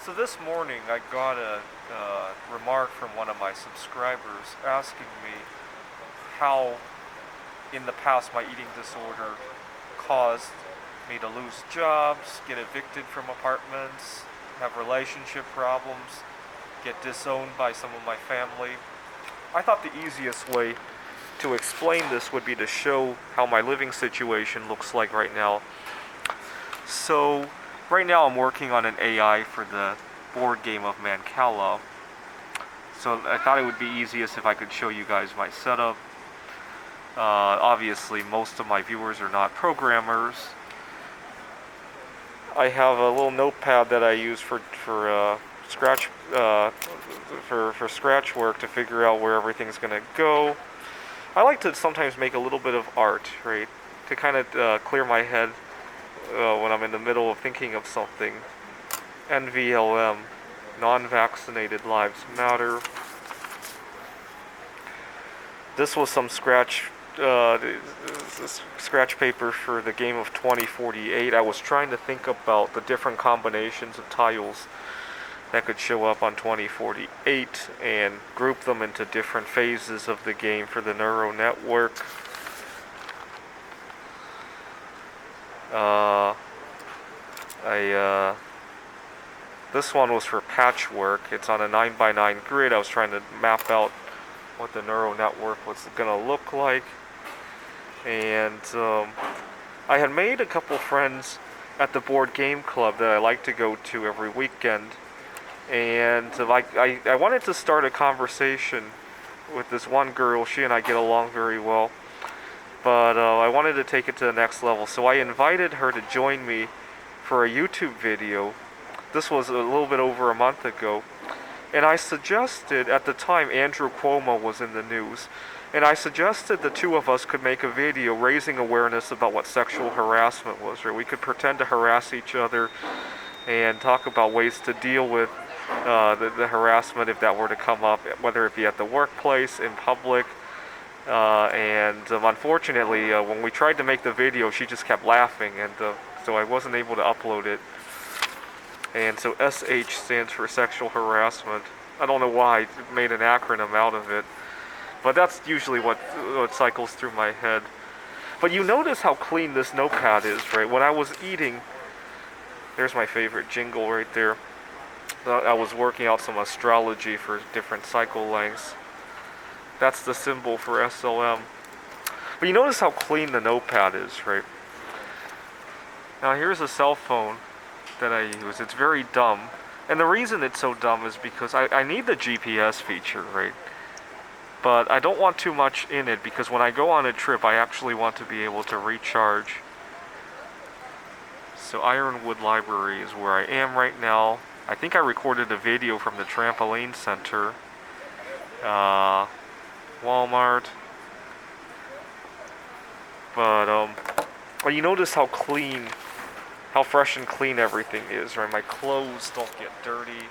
So this morning I got a remark from one of my subscribers asking me how in the past my eating disorder caused me to lose jobs, get evicted from apartments, have relationship problems, get disowned by some of my family. I thought the easiest way to explain this would be to show how my living situation looks like right now. So, right now I'm working on an AI for the board game of Mancala. So I thought it would be easiest if I could show you guys my setup. Obviously, most of my viewers are not programmers. I have a little notepad that I use for scratch for scratch work to figure out where everything's gonna go. I like to sometimes make a little bit of art, right, to kind of clear my head when I'm in the middle of thinking of something. NVLM, non-vaccinated lives matter. This was some scratch paper for the game of 2048. I was trying to think about the different combinations of tiles that could show up on 2048 and group them into different phases of the game for the neural network. This one was for patchwork. It's on a 9x9 grid. I was trying to map out what the neural network was gonna look like. And I had made a couple friends at the board game club that I like to go to every weekend. And I wanted to start a conversation with this one girl. She and I get along very well. But I wanted to take it to the next level. So I invited her to join me for a YouTube video. This was a little bit over a month ago. And I suggested, at the time, Andrew Cuomo was in the news. And I suggested the two of us could make a video raising awareness about what sexual harassment was. Right? We could pretend to harass each other and talk about ways to deal with the harassment if that were to come up, whether it be at the workplace, in public. Unfortunately, when we tried to make the video, she just kept laughing, and so I wasn't able to upload it. And so SH stands for sexual harassment. I don't know why I made an acronym out of it, but that's usually what cycles through my head. But you notice how clean this notepad is, right? When I was eating, there's my favorite jingle right there. I was working out some astrology for different cycle lengths. That's the symbol for SLM. But you notice how clean the notepad is, right? Now here's a cell phone that I use. It's very dumb. And the reason it's so dumb is because I need the GPS feature, right? But I don't want too much in it because when I go on a trip, I actually want to be able to recharge. So Ironwood Library is where I am right now. I think I recorded a video from the trampoline center. Walmart. But you notice how clean, how fresh and clean everything is, right? My clothes don't get dirty.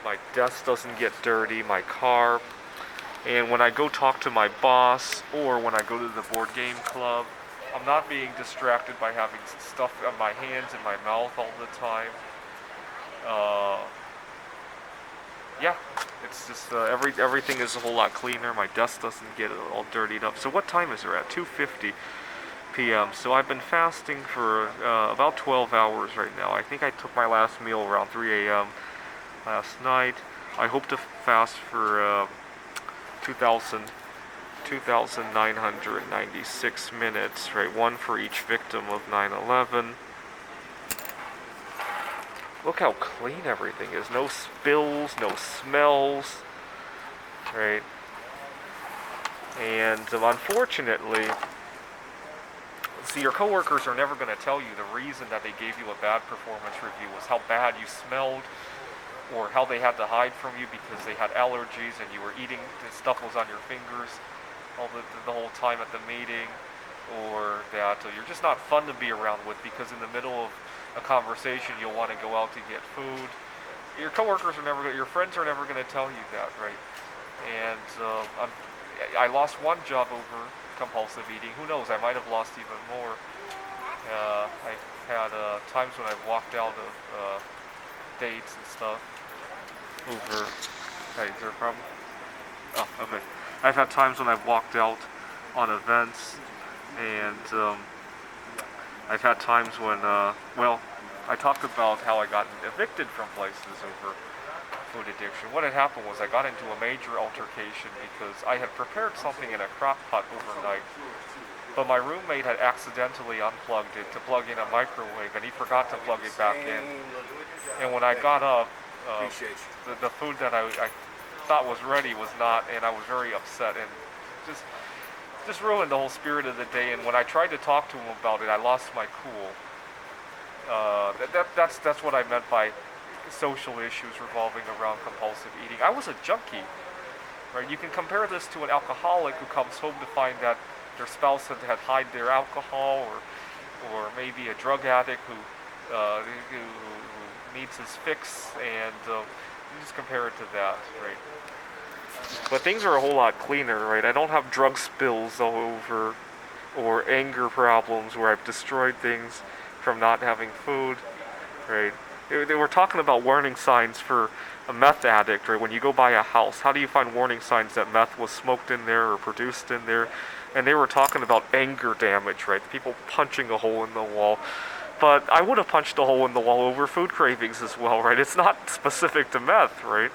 My desk doesn't get dirty. My car. And when I go talk to my boss or when I go to the board game club, I'm not being distracted by having stuff on my hands and my mouth all the time. Yeah, it's just everything is a whole lot cleaner. My desk doesn't get all dirtied up. So what time is it at? 2:50 p.m. So I've been fasting for about 12 hours right now. I think I took my last meal around 3 a.m. last night. I hope to fast for 2,996 minutes, right? One for each victim of 9/11. Look how clean everything is. No spills, no smells, right? And unfortunately, see, your coworkers are never going to tell you the reason that they gave you a bad performance review was how bad you smelled, or how they had to hide from you because they had allergies and you were eating, the stuff was on your fingers all the whole time at the meeting, or that you're just not fun to be around with because in the middle of a conversation you'll want to go out to get food. Your coworkers are never, your friends are never going to tell you that, right? And I lost one job over compulsive eating. Who knows? I might have lost even more. I've had times when I've walked out of dates and stuff over. Hey, is there a problem? Oh, okay. I've had times when I've walked out on events, and I've had times when, well, I talked about how I got evicted from places over food addiction. What had happened was I got into a major altercation because I had prepared something in a crock pot overnight, but my roommate had accidentally unplugged it to plug in a microwave, and he forgot to plug it back in. And when I got up, the food that I thought was ready was not, and I was very upset and just just ruined the whole spirit of the day. And when I tried to talk to him about it, I lost my cool. That's what I meant by social issues revolving around compulsive eating. I was a junkie, right? You can compare this to an alcoholic who comes home to find that their spouse had hid their alcohol, or maybe a drug addict who needs his fix, and you just compare it to that, right? But things are a whole lot cleaner, right? I don't have drug spills all over, or anger problems where I've destroyed things from not having food, right? They were talking about warning signs for a meth addict, right? When you go buy a house, how do you find warning signs that meth was smoked in there or produced in there? And they were talking about anger damage, right? People punching a hole in the wall. But I would have punched a hole in the wall over food cravings as well, right? It's not specific to meth, right?